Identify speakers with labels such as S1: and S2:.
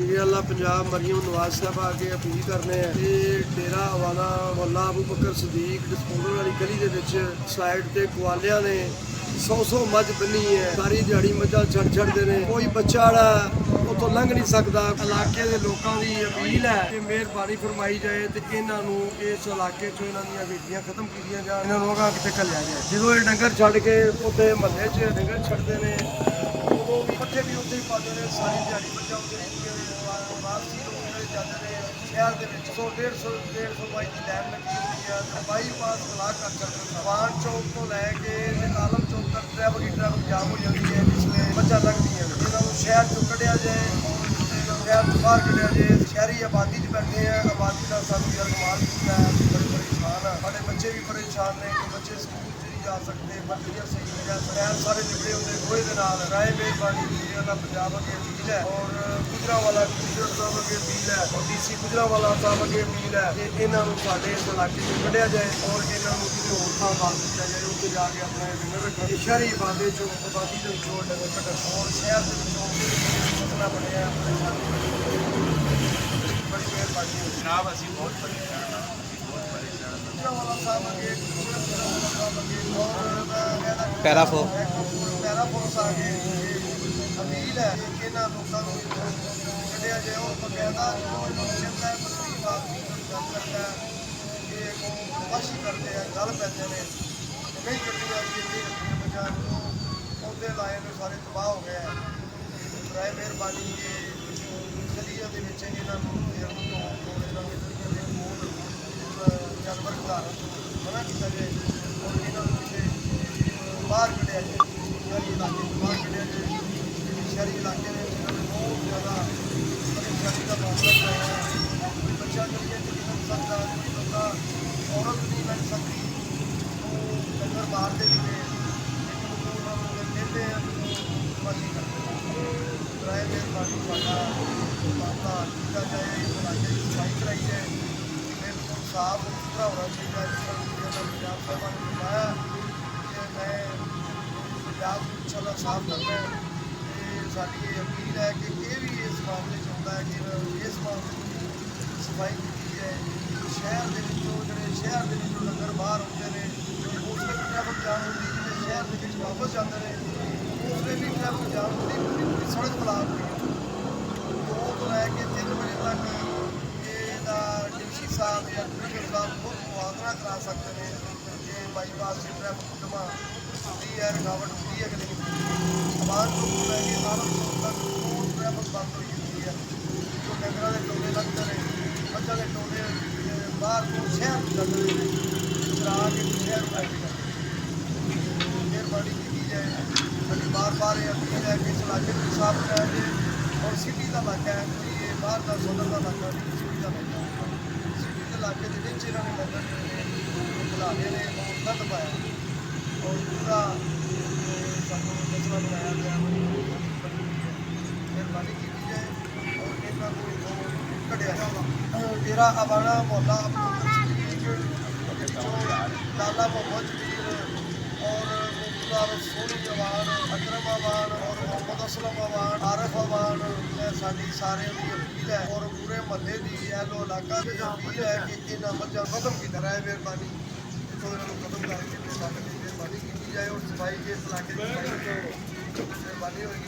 S1: वज़ीर आला पंजाब मरियम नवाज साहब आके अपील करने हैं कि डेरा हवाला मौला अबू बकर सदीक डिस्पोजल वाली गली दे विच साइड ते कुआलियां ने 100 मझ बनी है। सारी दिहाड़ी मझां छड़ते हैं। कोई बच्चा उतों लंघ नहीं सकता। इलाके के लोगों की अपील है कि मेहरबानी फरमाई जाए तो इन्हों इस इलाके चो इन्हों वेटियां खत्म की जाए, इन्होंने अगां किते घल्लिया जाए। जो ये डंगर छड़ के उत्ते महल्ले च डंगर छड़ते हैं उदों भी पट्ठे भी उत्ते ही पाते हैं। सारी दिहाड़ी मझां वापसी लोग जाते हैं शहर के 100-150 बाई की लैन लगी हुई है। बाईपास बला कर सकते वान चौक तो लैके आलम चौक तक ट्रैफिक जाम हो जाती है, जिसमें मझां लगती हैं। इन्हों शहर चो कढ़िया जाए, शहर तो बाहर कढ़िया जाए। शहरी आबादी च बैठे हैं, आबादी का सानू यार कमाल किया है। बड़े परेशान है, हमारे बच्चे भी परेशान ने कि बच्चे स्कूल नहीं जा सकते, बच्चे सही नहीं जा सकते। सारे निकले होंगे गोहे के नाल। राय मेहरबानी वाला पंजाब अगे अपील है और गुजरांवाला कमिश्नर साहब अगे अपील है और DC गुजरांवाला साहब अगे अपील है कि इन्हों साढ़े इस इलाके में कढ़िया जाए और इन्हों किसी होर थां बाल दिया जाए, उत्ते जाके अपना डंगर रखन। शहरी आबादी चो डंगर कट्टन और शहर के मसला बनया। बड़ी मेहरबानी
S2: जनाब, असीं बहुत परेशान हाँ,
S1: गुजरांवाला साहब अगे पैराफोर्स आगे अपील है कि इन्हों लोगों को कढ़िया जाए और बकायदा चंगा मसीह आदमी गल करता है कि बदमाशी करते हैं, गल पैंदे ने नहीं कढ़िया बजाय पौधे लाए ने सारे तबाह हो गए हैं। राय मेहरबानी गलिया के जानवर खिलारन मना किया जाए और इन्होंने किसी बाहर कढ़िया जाए, शहरी इलाके बाहर कढ़िया जाए। शहरी इलाके में बहुत ज़्यादा परेशानी का मामला है। कोई बच्चा कढ़िया नहीं लग सकता, कोई बंदा औरत नहीं लग सकती, तो डंगर मारते भी ने कहते हैं बदमाशी करते हैं। राय मेहरबानी साडा मामला किया जाए, इलाके की सफाई कराई जाए, बिल्कुल साफ सुथरा होना चाहिए। पंजाब साहब ने बताया कि मैं पंजाब इंशाअल्लाह साफ करना है। साड़ी ये अपील है कि ये भी इस मामले होता है कि इस मामले की सफाई की जाए। शहर के जोड़े शहर के डंगर बाहर होते हैं उसमें भी ट्रैफिक जाम होती है, जो शहर के वापस जाते हैं उसमें भी ट्रैफिक जाम होती है। पूरी सड़क ब्लॉक हुई है 2 तो लैके 3 बजे तक। ये DC साहब या कमिश्नर साहब खुद मुआवजा करा सकते हैं कि बाईपास से ट्रैफिक जमा होती है, रुकावट होती है कि नहीं। आवाज को लैके आलम चौक तक बहुत ट्रैफिक बंद हुई हुई है। जो डंगर के टोले लगते हैं, मझां के टोले बाहर को शहर जाते हैं, चला के शहर लैके जाते हैं। मेहरबानी की जाए। साड़ी बार ये अपील है कि इस इलाके में साफ कराया जाए और सिटी का इलाका है, कोई ये बाहर का सदर का इलाका नहीं, सिटी का इलाका। सिटी के इलाके के इन्होंने डंगर खिलाने ने बहुत गंद पाया और पूरा सानू मसला बनाया गया। मेहरबानी की जाए और इन्हों को कढ़िया जाए। डेरा हवाला मौला अबू बकर सदीक लाला मोहम्मद जबीर और सोनी अवान, अकरम अवान और मोहम्मद असलम अवान, आरिफ अवान, साड़ी सारे की अपील है और पूरे महल्ले की एलो इलाका की अपील है कि इन्होंने मझां खत्म की तरह है। मेहरबानी इतों इन्होंने खत्म करके मेहरबानी की जाए और सफाई के इलाके की मेहरबानी होगी।